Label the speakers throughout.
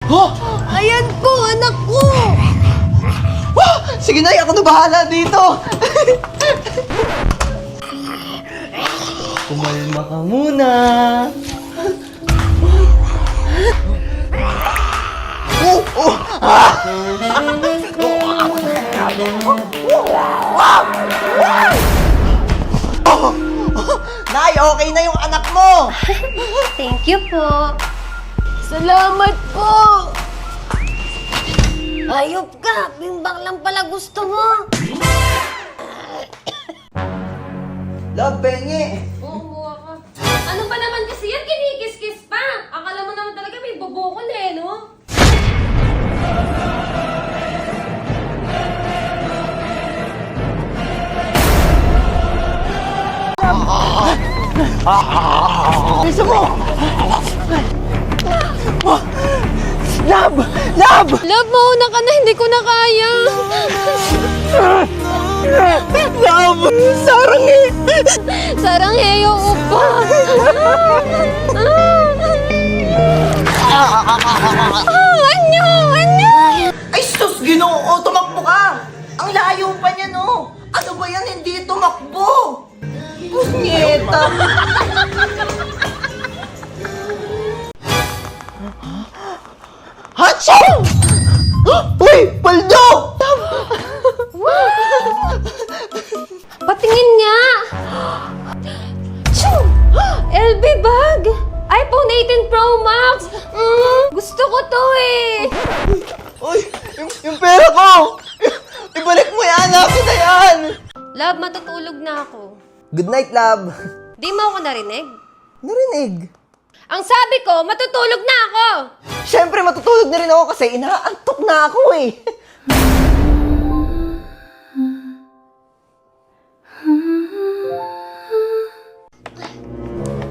Speaker 1: Oh!
Speaker 2: Ayan po, anak ko!
Speaker 1: Oh! Sige na, ako na bahala dito! Kumalma ka muna! Oh! Oh! Ah! Oh! Nay, okay na yung anak mo!
Speaker 2: Thank you po. Salamat po! Ayop ka! Bimbang lang pala gusto mo!
Speaker 1: Love, pengi!
Speaker 3: Umuha ka. Ano pa naman kasi yan? Kinikis-kis pa. Akala mo naman talaga may bubukol eh, no?
Speaker 1: Bisa mo! Love! Love!
Speaker 3: Love, mauna ka na. Hindi ko na kaya.
Speaker 1: Love! Sarang eh!
Speaker 3: Sarang heyo upa. Anyo! Anyo!
Speaker 1: Ay, sus! Ginoo! Tumakbo ka! Ang layo pa niya, no? Ano ba yan? Hindi tumakbo! Punyeta! Hatsyo! Uy! Paldo!
Speaker 3: Patingin nga! Choo! LB bag! iPhone 18 Pro Max! Gusto ko to eh!
Speaker 1: Uy! Yung pera ko! Ibalik mo yan! Akin na yan!
Speaker 3: Love, matutulog na ako.
Speaker 1: Good night, love!
Speaker 3: Di mo ako narinig?
Speaker 1: Narinig?
Speaker 3: Ang sabi ko, matutulog na ako!
Speaker 1: Siyempre, matutulog na rin ako kasi inaantok na ako eh.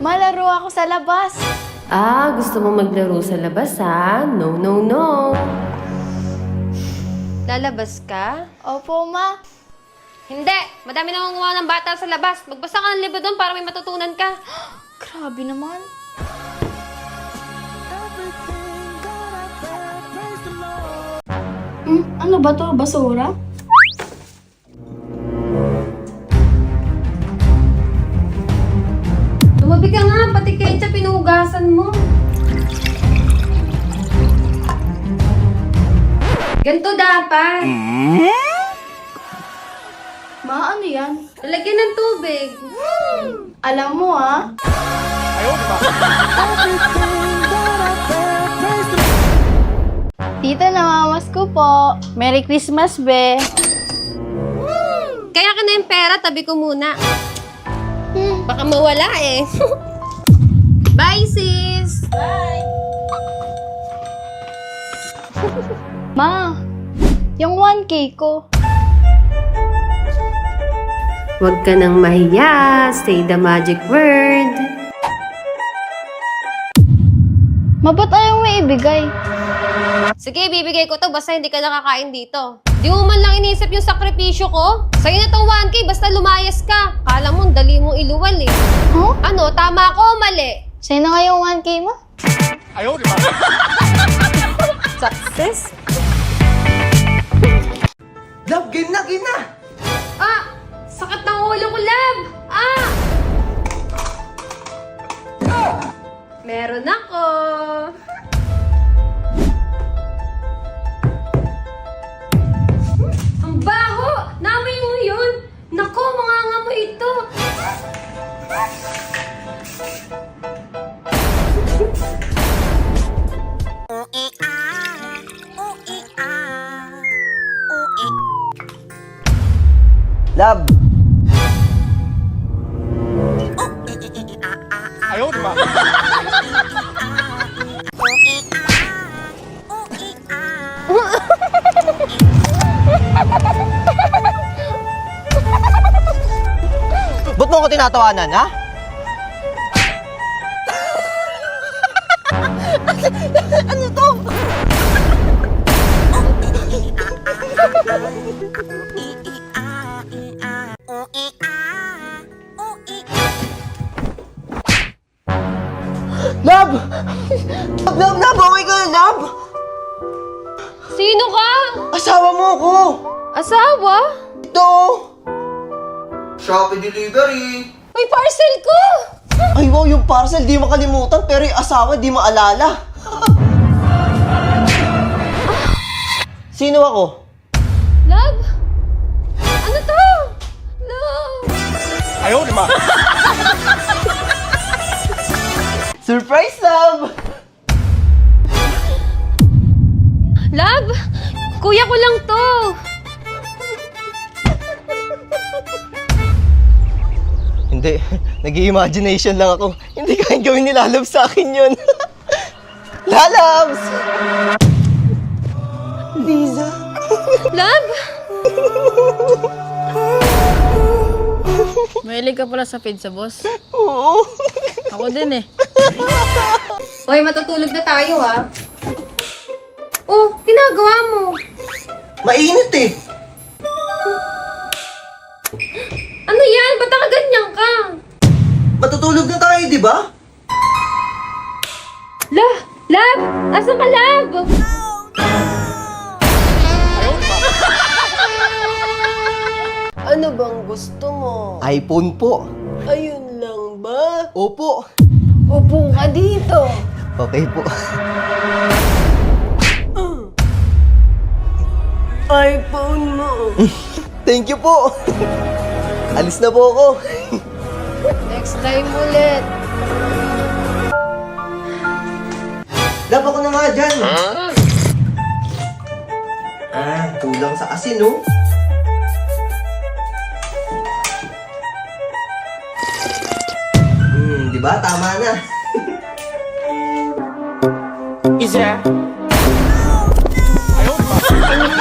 Speaker 2: Malaro ako sa labas.
Speaker 3: Ah, gusto mo maglaro sa labas ha? No, no, no. Lalabas ka?
Speaker 2: Opo, ma.
Speaker 3: Hindi! Madami na gumawa ng bata sa labas. Magbasa ka ng libro doon para may matutunan ka.
Speaker 2: Grabe naman. Ano ba to? Basura?
Speaker 3: Tumabi ka nga, pati ketchup pinuhugasan mo. Ganto dapat.
Speaker 2: Ma, ano yan?
Speaker 3: Lalagyan ng tubig.
Speaker 2: Alam mo, ha? Tita, namamas ko po. Merry Christmas, be.
Speaker 3: Kaya ka na yung pera, tabi ko muna. Baka mawala eh. Bye, sis! Bye!
Speaker 2: Ma, yung 1K ko.
Speaker 3: Huwag ka nang mahiya. Say the magic word.
Speaker 2: Ma, ba't ayaw may ibigay?
Speaker 3: Sige, bibigay ko to basta hindi ka nakakain dito. Di mo man lang iniisip yung sakripisyo ko? Sa'yo na tong 1K basta lumayas ka. Kala mo, dali mong iluwal eh.
Speaker 2: Huh?
Speaker 3: Ano, tama ako o mali?
Speaker 2: Sa'yo na nga yung 1K mo?
Speaker 3: Success?
Speaker 1: Love, game na, game na!
Speaker 3: Ah! Sakit ng ulo ko, love! Ah! Meron ako. Ang baho! Namoy mo yun! Naku, mangangamoy ito!
Speaker 1: Love! Ba't mo ako tinatawanan, ha? Ano to? Love! Love, okay ka na, Love?
Speaker 3: Sino ka?
Speaker 1: Asawa mo ako!
Speaker 3: Asawa?
Speaker 1: Ito! Shopee delivery!
Speaker 3: Uy, parcel ko!
Speaker 1: Ay wow, yung parcel di makalimutan pero yung asawa di maalala. Sino ako?
Speaker 3: Love? Ano to? Love?
Speaker 1: Surprise, love!
Speaker 3: Love? Kuya ko lang to.
Speaker 1: Hindi, nag-i-imagination lang ako. Hindi kayang gawin ni Lalabs sa akin yun. Lalabs! Liza?
Speaker 3: Love?
Speaker 2: Mahilig ka pala sa pizza, boss.
Speaker 1: Oo.
Speaker 2: Ako din eh.
Speaker 3: Hoy, matutulog na tayo ha. Oh, ginagawa mo.
Speaker 1: Mainit eh.
Speaker 3: Ano yan? Ba't nakaganyan ka?
Speaker 1: Matutulog na tayo, di ba?
Speaker 3: Love? Asan ka, Love?
Speaker 4: Ano bang gusto mo?
Speaker 1: iPhone po.
Speaker 4: Ayun lang ba?
Speaker 1: Opo.
Speaker 4: Upo ka dito.
Speaker 1: Okay po.
Speaker 4: iPhone mo.
Speaker 1: Thank you po. Alis na po ako.
Speaker 4: Next time ulit.
Speaker 1: Love ako na nga dyan. Kulang sa asin, no? Di ba? Tama na.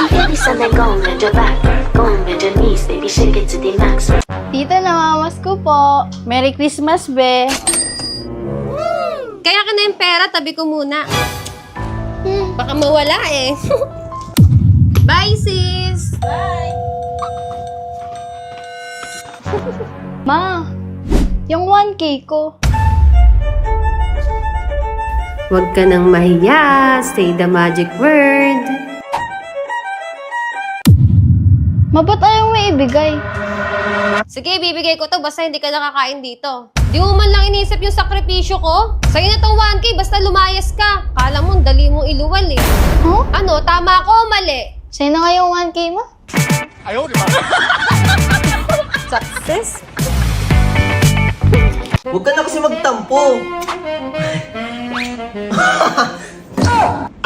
Speaker 5: Baby sana go med your back, go med your knees, baby shake it to the max.
Speaker 2: Tita, namamas ko po. Merry Christmas, be.
Speaker 3: Kaya ka na yung pera, tabi ko muna. Baka mawala eh. Bye, sis!
Speaker 2: Ma, yung 1K ko.
Speaker 3: Huwag ka nang mahiya. Say the magic word.
Speaker 2: Ba't ayaw may ibigay?
Speaker 3: Sige, bibigay ko to basta hindi ka nakakain dito. Di mo man lang inisip yung sakripisyo ko. Sa'yo na tong 1K basta lumayas ka. Kala mo, dali mong iluwal eh.
Speaker 2: Huh?
Speaker 3: Ano, tama ko o mali?
Speaker 2: Sa'yo na nga yung 1K mo?
Speaker 3: Success?
Speaker 1: Huwag ka na kasi magtampo.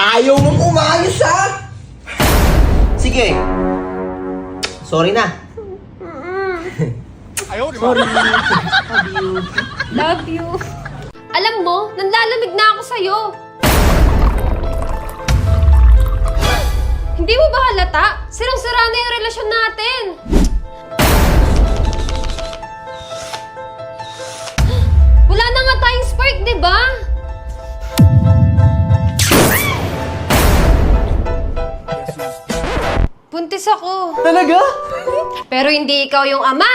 Speaker 1: Ayaw mong umayos, ha? Sige. Sorry na. Sorry.
Speaker 3: Love you. Alam mo, nanlalamig na ako sa'yo. Hindi mo ba halata? Sirang-sira na yung relasyon natin. Wala na nga tayong spark, di ba? Buntis ako.
Speaker 1: Talaga?
Speaker 3: Pero hindi ikaw yung ama.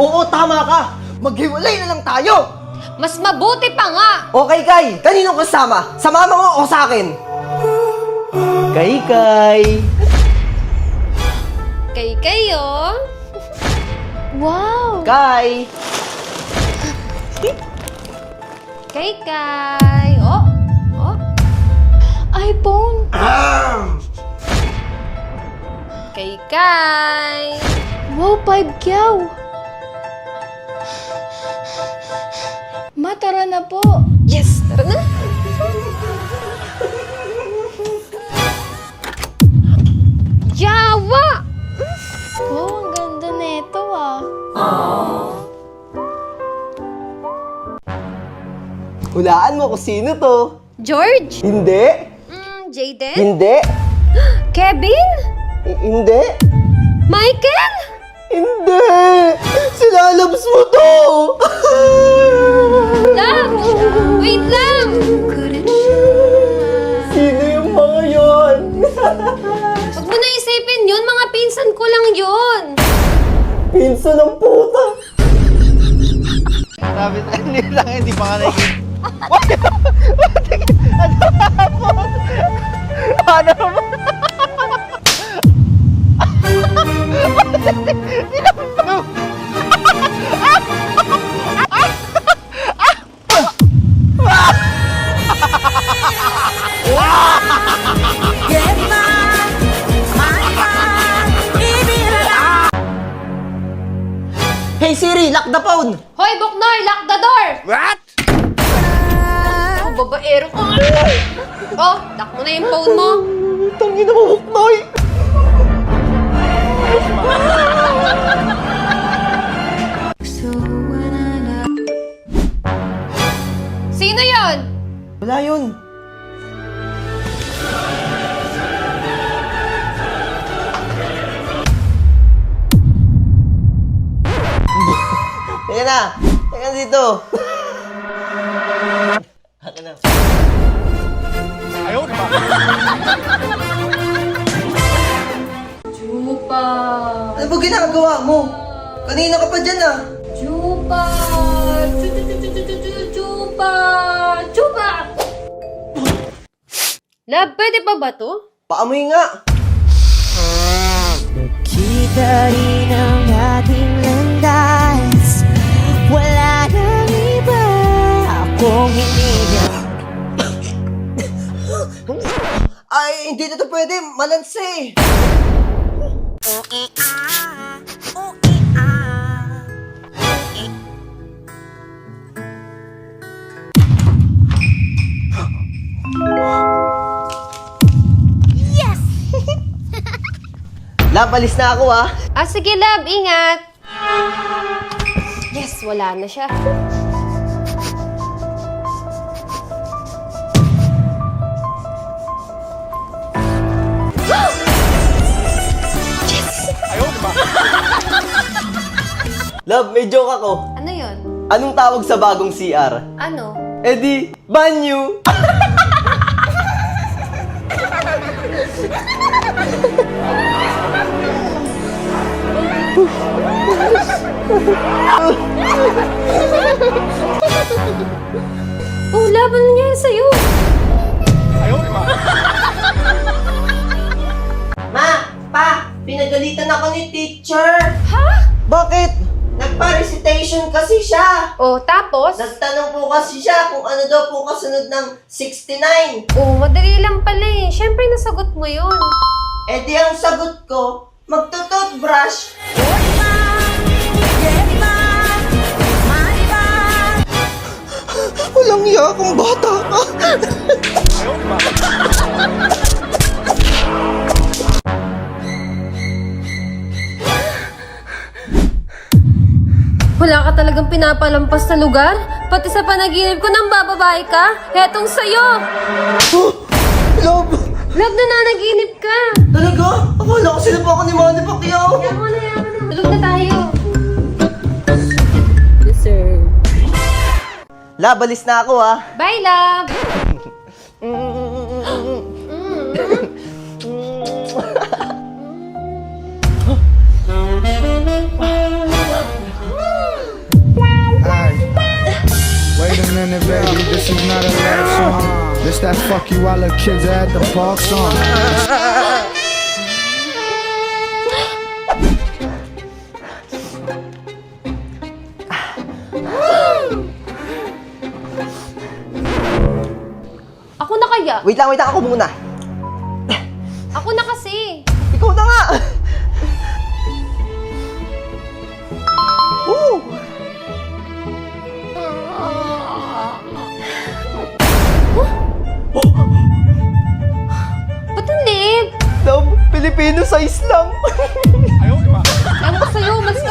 Speaker 1: Oo, tama ka. Maghiwalay na lang tayo.
Speaker 3: Mas mabuti pa nga.
Speaker 1: Okay, Kay. Kaninong kasama? Sa mama mo o sa akin? Kay.
Speaker 3: Kay kayo.
Speaker 2: Wow!
Speaker 1: Kay.
Speaker 3: Kay. Oh.
Speaker 2: iPhone!
Speaker 3: Kay.
Speaker 2: Wow, 5 kyaw! Ma, tara na po!
Speaker 3: Yes, tara na. Yawa!
Speaker 2: Wow, ang ganda nito ah.
Speaker 1: Hulaan mo kung sino to.
Speaker 3: George?
Speaker 1: Hindi.
Speaker 3: Jaden?
Speaker 1: Hindi.
Speaker 3: Kevin?
Speaker 1: Hindi.
Speaker 3: Michael?
Speaker 1: Hindi. Silalabs mo to.
Speaker 3: Love! Wait lang!
Speaker 1: Sino yung mga yon?
Speaker 3: Huwag mo na isipin yun, mga pinsan ko lang yun.
Speaker 1: Pinsan ng puta.
Speaker 6: Sabi na, hindi lang, hindi pa ka nakikita.
Speaker 1: na naman. Hey Siri, lock the phone!
Speaker 3: Hoy, Buknoy! Lock the door! What? Oh, babaero ka. Oh, lock mo na yung phone mo.
Speaker 1: Tangina mo, Huknoy!
Speaker 3: Sino yon?
Speaker 1: Wala yun. Teka na! Teka dito! Akin na.
Speaker 3: Chupa!
Speaker 1: Ano ba ginagawa mo? Kanina ka pa dyan ah!
Speaker 3: Chupa! Chupa! Chupa! Love, pwede pa ba to?
Speaker 1: Paamoy nga!
Speaker 6: Kita rin ang ating landas. Wala nang iba akong hinihinga.
Speaker 1: Ay, hindi na to pwede! Malanse! Lab, alis na ako ah!
Speaker 3: Ah, sige, love. Ingat. Yes, wala na siya.
Speaker 1: Love, may joke ako.
Speaker 3: Ano yon?
Speaker 1: Anong tawag sa bagong CR?
Speaker 3: Ano?
Speaker 1: Eh di, banyo!
Speaker 3: Oh, laban na niya sa'yo.
Speaker 1: Ma! Pa! Pinagalitan ako ni teacher!
Speaker 3: Ha?
Speaker 1: Bakit? Nagpa-recitation kasi siya!
Speaker 3: Oh, tapos?
Speaker 1: Nagtanong po kasi siya kung ano daw po kasunod ng 69.
Speaker 3: Oh, madali lang pala eh. Siyempre, nasagot mo yun.
Speaker 1: Eh di ang sagot ko, magtututbrush. Walang iya kang bata ka.
Speaker 3: Wala ka talagang pinapalampas na lugar? Pati sa panaginip ko nang bababae ka? Hetong sa'yo!
Speaker 1: Love!
Speaker 3: Love, nananaginip ka!
Speaker 1: Talaga? Akala ko sila pa ako ni Manny Pacquiao.
Speaker 3: Yaman mo na, yaman na. Tulog na tayo.
Speaker 1: Love, alis na ako ah.
Speaker 3: Bye, love!
Speaker 7: Wait a minute, baby, this is not a love song. This that fuck you all the kids at the park song.
Speaker 3: Ako na kaya?
Speaker 1: Wait lang, ako muna.
Speaker 3: Ako na kasi.
Speaker 1: Ikaw na nga! Woo!
Speaker 3: Ba't ang liit?
Speaker 1: Love, Filipino size lang.
Speaker 3: Ewan ko sa'yo, mas